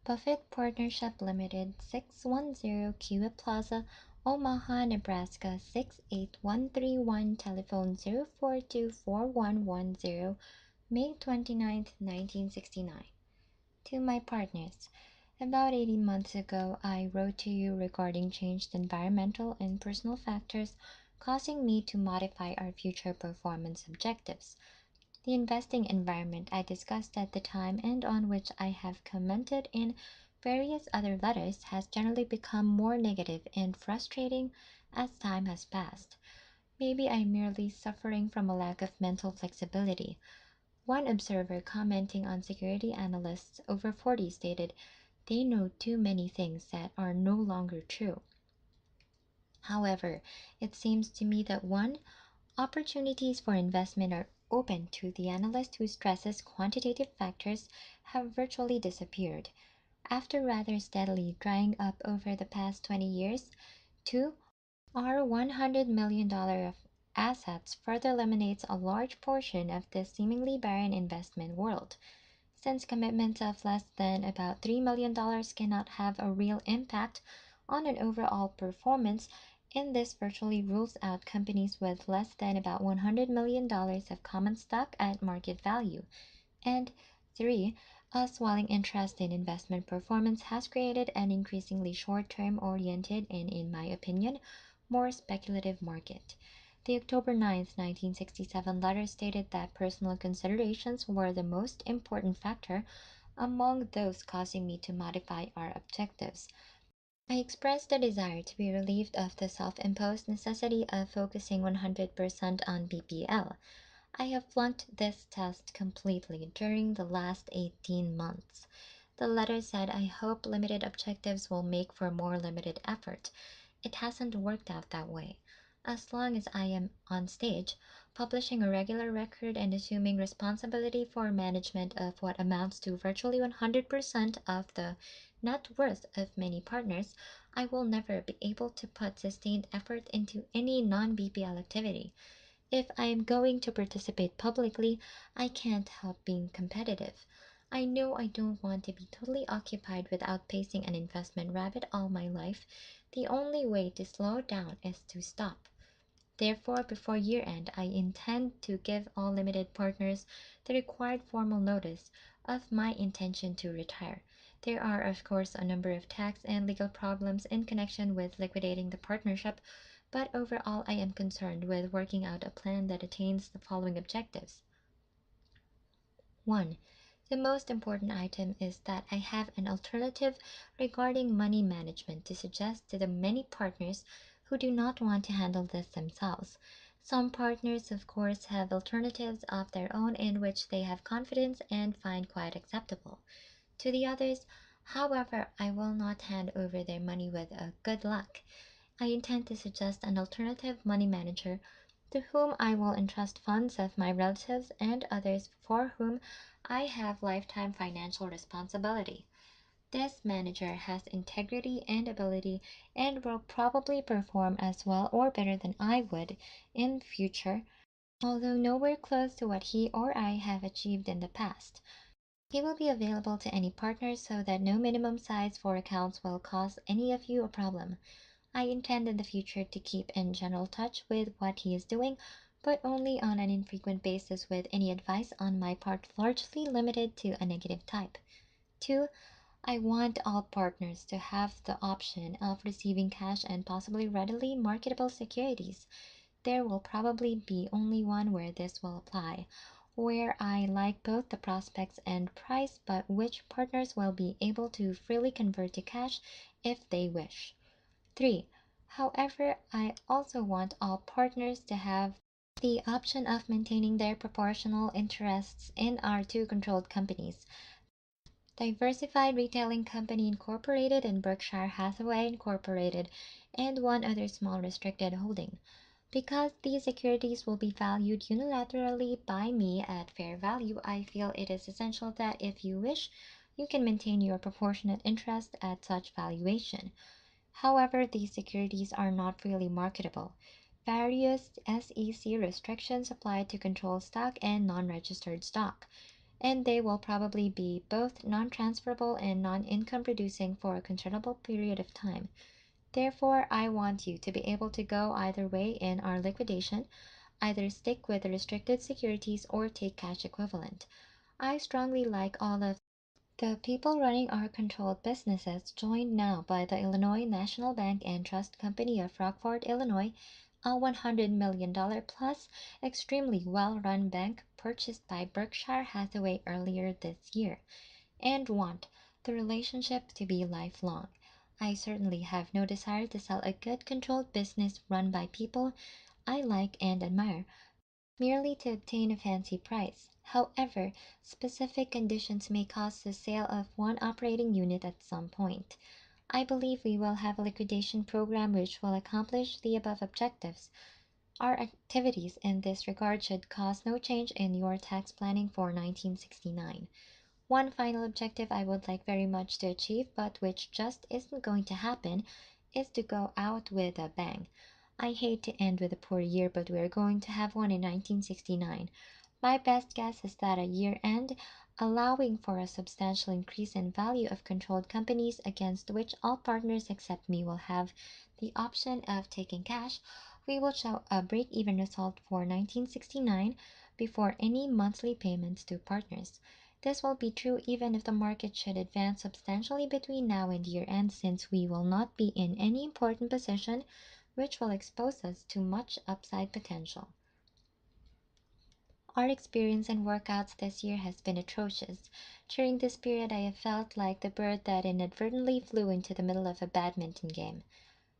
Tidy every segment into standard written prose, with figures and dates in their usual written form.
Buffett Partnership Limited, 610 Kiewit Plaza, Omaha, Nebraska 68131, telephone 0424110, May 29, 1969. To my partners, about 18 months ago, I wrote to you regarding changed environmental and personal factors causing me to modify our future performance objectives. The investing environment I discussed at the time and on which I have commented in various other letters has generally become more negative and frustrating as time has passed. Maybe I'm merely suffering from a lack of mental flexibility. One observer commenting on security analysts over 40 stated, "They know too many things that are no longer true." However, it seems to me that one, opportunities for investment are open to the analyst who stresses quantitative factors have virtually disappeared, after rather steadily drying up over the past 20 years. Two, our $100 million of assets further eliminates a large portion of the seemingly barren investment world, since commitments of less than about $3 million cannot have a real impact on an overall performance, and this virtually rules out companies with less than about $100 million of common stock at market value. And three, a swelling interest in investment performance has created an increasingly short-term oriented and, in my opinion, more speculative market. The October 9, 1967 letter stated that personal considerations were the most important factor among those causing me to modify our objectives. I expressed the desire to be relieved of the self-imposed necessity of focusing 100% on BPL. I have flunked this test completely during the last 18 months. The letter said, "I hope limited objectives will make for more limited effort." It hasn't worked out that way. As long as I am on stage, publishing a regular record and assuming responsibility for management of what amounts to virtually 100% of the net worth of many partners, I will never be able to put sustained effort into any non-BPL activity. If I am going to participate publicly, I can't help being competitive. I know I don't want to be totally occupied with outpacing an investment rabbit all my life. The only way to slow down is to stop. Therefore, before year-end, I intend to give all limited partners the required formal notice of my intention to retire. There are, of course, a number of tax and legal problems in connection with liquidating the partnership, but overall I am concerned with working out a plan that attains the following objectives. 1. The most important item is that I have an alternative regarding money management to suggest to the many partners who do not want to handle this themselves. Some partners, of course, have alternatives of their own in which they have confidence and find quite acceptable. To the others, however, I will not hand over their money with a "good luck." I intend to suggest an alternative money manager to whom I will entrust funds of my relatives and others for whom I have lifetime financial responsibility. This manager has integrity and ability and will probably perform as well or better than I would in future, although nowhere close to what he or I have achieved in the past. He will be available to any partner so that no minimum size for accounts will cause any of you a problem. I intend in the future to keep in general touch with what he is doing, but only on an infrequent basis, with any advice on my part largely limited to a negative type. 2. I want all partners to have the option of receiving cash and possibly readily marketable securities. There will probably be only one where this will apply, where I like both the prospects and price, but which partners will be able to freely convert to cash if they wish. 3. However, I also want all partners to have the option of maintaining their proportional interests in our two controlled companies, Diversified Retailing Company Incorporated and Berkshire Hathaway Incorporated, and one other small restricted holding. Because these securities will be valued unilaterally by me at fair value, I feel it is essential that, if you wish, you can maintain your proportionate interest at such valuation. However, these securities are not freely marketable. Various SEC restrictions apply to controlled stock and non-registered stock. and they will probably be both non-transferable and non-income producing for a considerable period of time. Therefore, I want you to be able to go either way in our liquidation, either stick with the restricted securities or take cash equivalent. I strongly like all of the people running our controlled businesses joined now by the Illinois National Bank and Trust Company of Rockford, Illinois, a $100 million plus extremely well-run bank purchased by Berkshire Hathaway earlier this year, and want the relationship to be lifelong. I certainly have no desire to sell a good controlled business run by people I like and admire, merely to obtain a fancy price. However, specific conditions may cause the sale of one operating unit at some point. I believe we will have a liquidation program which will accomplish the above objectives. Our activities in this regard should cause no change in your tax planning for 1969. One final objective I would like very much to achieve, but which just isn't going to happen, is to go out with a bang. I hate to end with a poor year, but we're going to have one in 1969. My best guess is that a year end, allowing for a substantial increase in value of controlled companies against which all partners except me will have the option of taking cash, we will show a break-even result for 1969 before any monthly payments to partners. This will be true even if the market should advance substantially between now and year end, since we will not be in any important position which will expose us to much upside potential. Our experience in workouts this year has been atrocious. During this period, I have felt like the bird that inadvertently flew into the middle of a badminton game.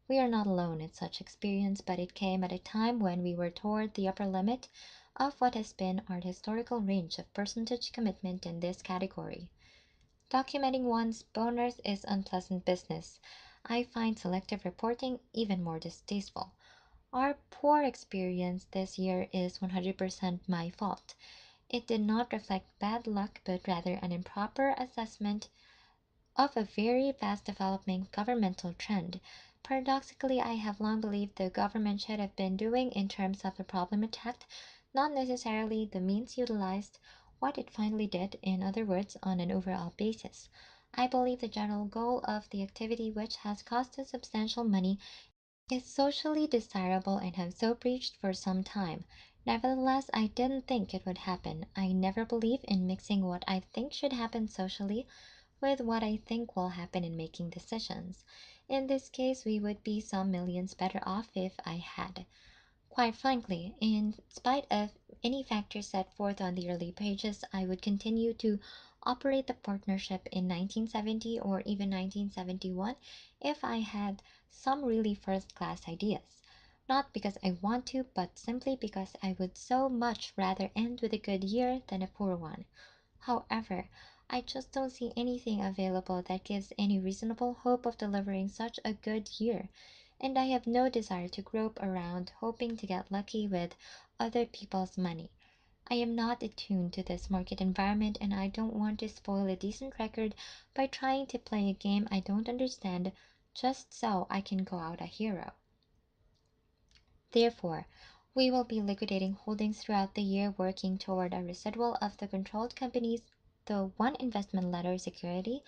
We are not alone in such experience, but it came at a time when we were toward the upper limit of what has been our historical range of percentage commitment in this category. Documenting one's bonus is unpleasant business. I find selective reporting even more distasteful. Our poor experience this year is 100% my fault. It did not reflect bad luck, but rather an improper assessment of a very fast developing governmental trend. Paradoxically, I have long believed the government should have been doing in terms of the problem attacked, not necessarily the means utilized, what it finally did, in other words, on an overall basis. I believe the general goal of the activity, which has cost us substantial money, is socially desirable and have so preached for some time. Nevertheless, I didn't think it would happen. I never believe in mixing what I think should happen socially with what I think will happen in making decisions. In this case, we would be some millions better off if I had. Quite frankly, in spite of any factors set forth on the early pages, I would continue to operate the partnership in 1970 or even 1971 if I had some really first-class ideas. Not because I want to, but simply because I would so much rather end with a good year than a poor one. However, I just don't see anything available that gives any reasonable hope of delivering such a good year, and I have no desire to grope around hoping to get lucky with other people's money. I am not attuned to this market environment, and I don't want to spoil a decent record by trying to play a game I don't understand just so I can go out a hero. Therefore, we will be liquidating holdings throughout the year, working toward a residual of the controlled companies, the one investment letter security,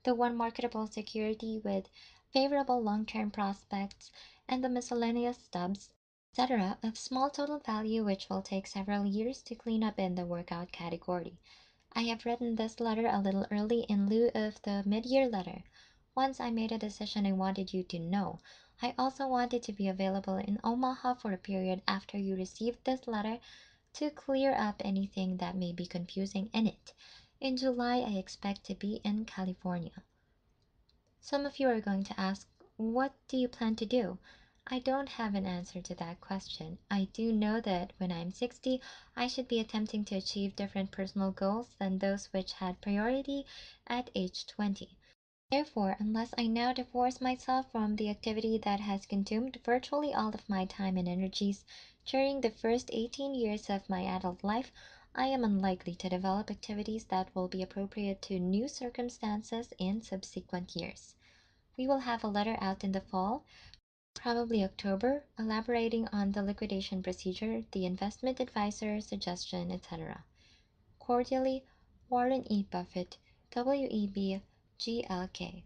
the one marketable security with favorable long-term prospects, and the miscellaneous stubs, etc., of small total value which will take several years to clean up in the workout category. I have written this letter a little early in lieu of the mid-year letter. Once I made a decision, I wanted you to know. I also wanted to be available in Omaha for a period after you received this letter to clear up anything that may be confusing in it. In July, I expect to be in California. Some of you are going to ask, what do you plan to do? I don't have an answer to that question. I do know that when I'm 60, I should be attempting to achieve different personal goals than those which had priority at age 20. Therefore, unless I now divorce myself from the activity that has consumed virtually all of my time and energies during the first 18 years of my adult life, I am unlikely to develop activities that will be appropriate to new circumstances in subsequent years. We will have a letter out in the fall, probably October, elaborating on the liquidation procedure, the investment advisor, suggestion, etc. Cordially, Warren E. Buffett, WEB, GLK.